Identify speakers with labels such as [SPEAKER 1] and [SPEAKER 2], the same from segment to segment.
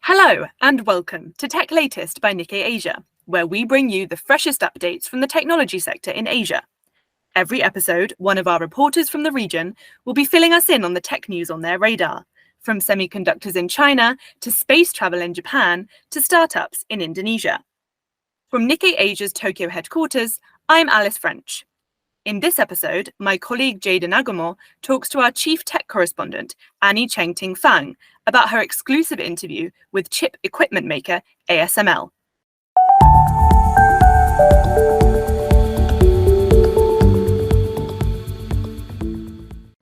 [SPEAKER 1] Hello and welcome to Tech Latest by Nikkei Asia, where we bring you the freshest updates from the technology sector in Asia. Every episode, one of our reporters from the region will be filling us in on the tech news on their radar, from semiconductors in China to space travel in Japan to startups in Indonesia. From Nikkei Asia's Tokyo headquarters, I'm Alice French. In this episode, my colleague Jada Nagumo talks to our chief tech correspondent, Annie Cheng-Ting Fang, about her exclusive interview with chip equipment maker ASML.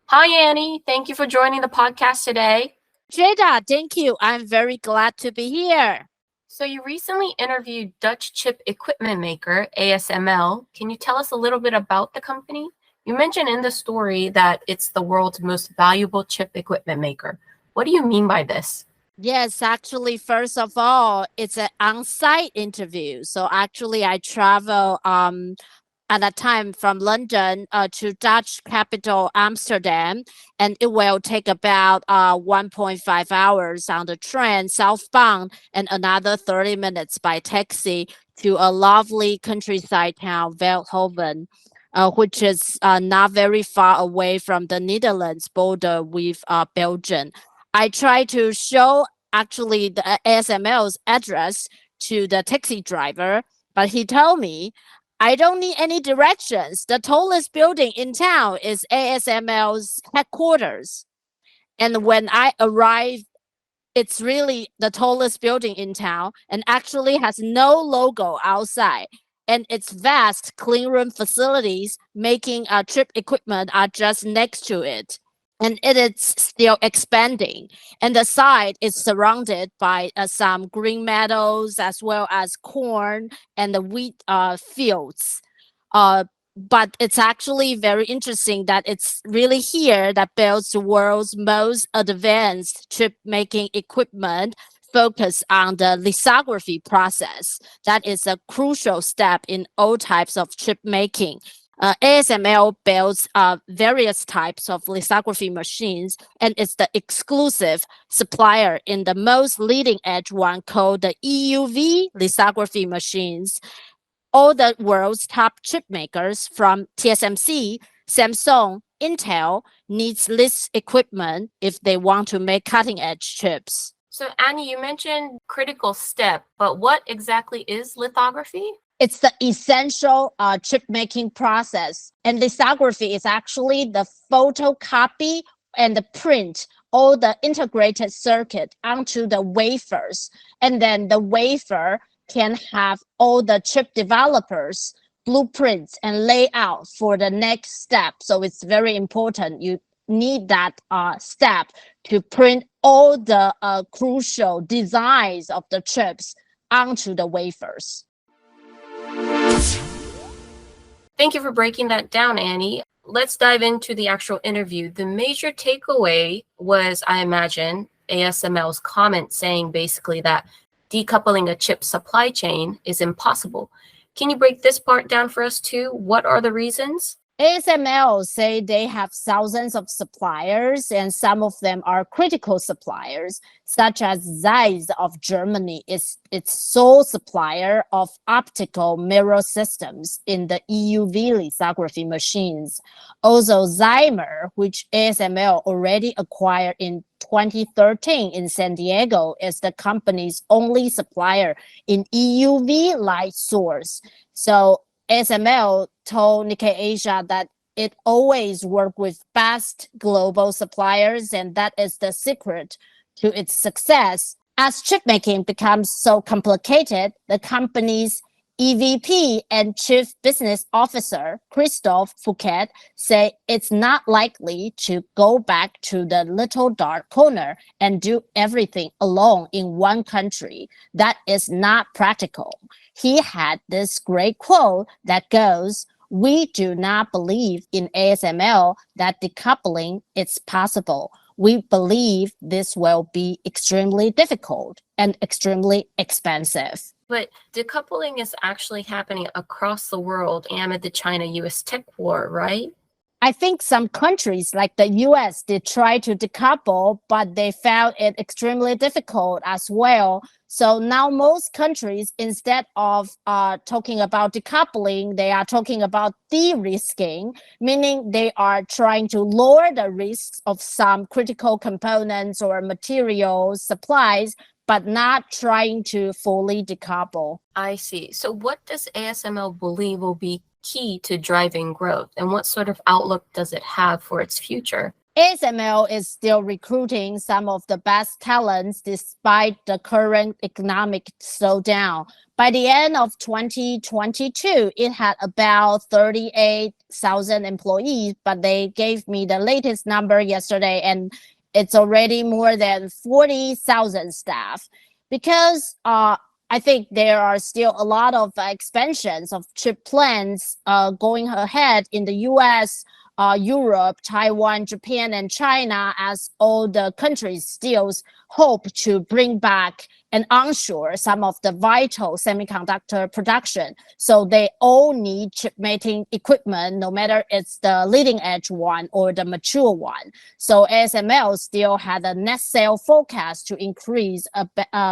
[SPEAKER 2] Hi, Annie. Thank you for joining the podcast today.
[SPEAKER 3] Jada, thank you. I'm very glad to be here.
[SPEAKER 2] So you recently interviewed Dutch chip equipment maker ASML. Can you tell us a little bit about the company? You mentioned in the story that it's the world's most valuable chip equipment maker. What do you mean by this?
[SPEAKER 3] Yes, actually, first of all, it's an on-site interview. So actually, I travel at that time from London to Dutch capital Amsterdam, and it will take about 1.5 hours on the train southbound and another 30 minutes by taxi to a lovely countryside town, Veldhoven, which is not very far away from the Netherlands border with Belgium. I try to show actually the ASML's address to the taxi driver, but he told me I don't need any directions. The tallest building in town is ASML's headquarters. And when I arrived, it's really the tallest building in town and actually has no logo outside. And its vast clean room facilities making chip equipment are just next to it. And it is still expanding. And the site is surrounded by some green meadows as well as corn and the wheat fields. But it's actually very interesting that it's really here that builds the world's most advanced chip making equipment focused on the lithography process. That is a crucial step in all types of chip making. ASML builds various types of lithography machines and is the exclusive supplier in the most leading edge one called the EUV lithography machines. All the world's top chip makers from TSMC, Samsung, Intel needs this equipment if they want to make cutting edge chips.
[SPEAKER 2] So Annie, you mentioned critical step, but what exactly is lithography?
[SPEAKER 3] It's the essential chip making process. And lithography is actually the photocopy and the print all the integrated circuit onto the wafers. And then the wafer can have all the chip developers blueprints and layout for the next step. So it's very important. You need that step to print all the crucial designs of the chips onto the wafers.
[SPEAKER 2] Thank you for breaking that down, Annie. Let's dive into the actual interview. The major takeaway was, I imagine, ASML's comment saying basically that decoupling a chip supply chain is impossible. Can you break this part down for us too? What are the reasons?
[SPEAKER 3] ASML say they have thousands of suppliers and some of them are critical suppliers, such as Zeiss of Germany is its sole supplier of optical mirror systems in the EUV lithography machines. Also, Zymer, which ASML already acquired in 2013 in San Diego, is the company's only supplier in EUV light source. So ASML told Nikkei Asia that it always works with best global suppliers, and that is the secret to its success. As chip making becomes so complicated, the company's EVP and Chief Business Officer, Christophe Fouquet, say it's not likely to go back to the little dark corner and do everything alone in one country. That is not practical. He had this great quote that goes, "We do not believe in ASML that decoupling is possible. We believe this will be extremely difficult and extremely expensive."
[SPEAKER 2] But decoupling is actually happening across the world amid the China-US tech war, right?
[SPEAKER 3] I think some countries like the US did try to decouple, but they found it extremely difficult as well. So now most countries, instead of talking about decoupling, they are talking about de-risking, meaning they are trying to lower the risks of some critical components or materials supplies, but not trying to fully decouple.
[SPEAKER 2] I see. So what does ASML believe will be key to driving growth, and what sort of outlook does it have for its future?
[SPEAKER 3] ASML is still recruiting some of the best talents despite the current economic slowdown. By the end of 2022, it had about 38,000 employees, but they gave me the latest number yesterday, and it's already more than 40,000 staff. Because I think there are still a lot of expansions of chip plants going ahead in the US, Europe, Taiwan, Japan, and China, as all the countries still hope to bring back and onshore some of the vital semiconductor production. So they all need chip making equipment, no matter it's the leading edge one or the mature one. So ASML still had a net sales forecast to increase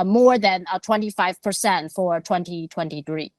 [SPEAKER 3] more than 25% for 2023.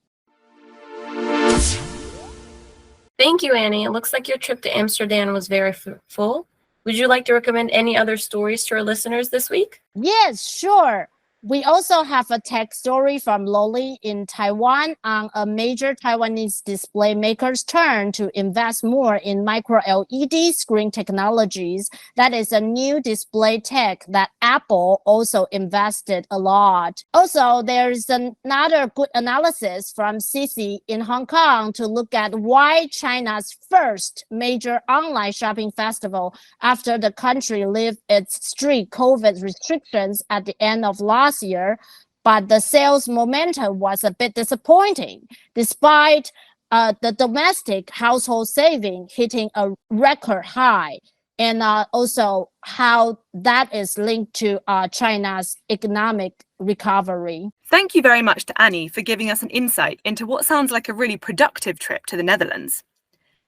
[SPEAKER 2] Thank you, Annie. It looks like your trip to Amsterdam was very fruitful. Would you like to recommend any other stories to our listeners this week?
[SPEAKER 3] Yes, sure. We also have a tech story from Loli in Taiwan on a major Taiwanese display maker's turn to invest more in micro LED screen technologies. That is a new display tech that Apple also invested a lot. Also, there's another good analysis from Cici in Hong Kong to look at why China's first major online shopping festival after the country lifted its strict COVID restrictions at the end of last year, but the sales momentum was a bit disappointing, despite the domestic household saving hitting a record high, and also how that is linked to China's economic recovery.
[SPEAKER 1] Thank you very much to Annie for giving us an insight into what sounds like a really productive trip to the Netherlands.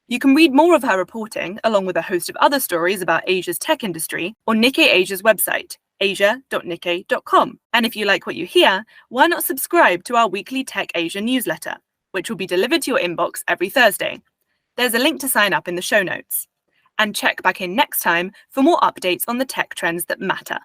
[SPEAKER 1] You can read more of her reporting, along with a host of other stories about Asia's tech industry, on Nikkei Asia's website, asia.nikkei.com. And if you like what you hear, why not subscribe to our weekly Tech Asia newsletter, which will be delivered to your inbox every Thursday. There's a link to sign up in the show notes. And check back in next time for more updates on the tech trends that matter.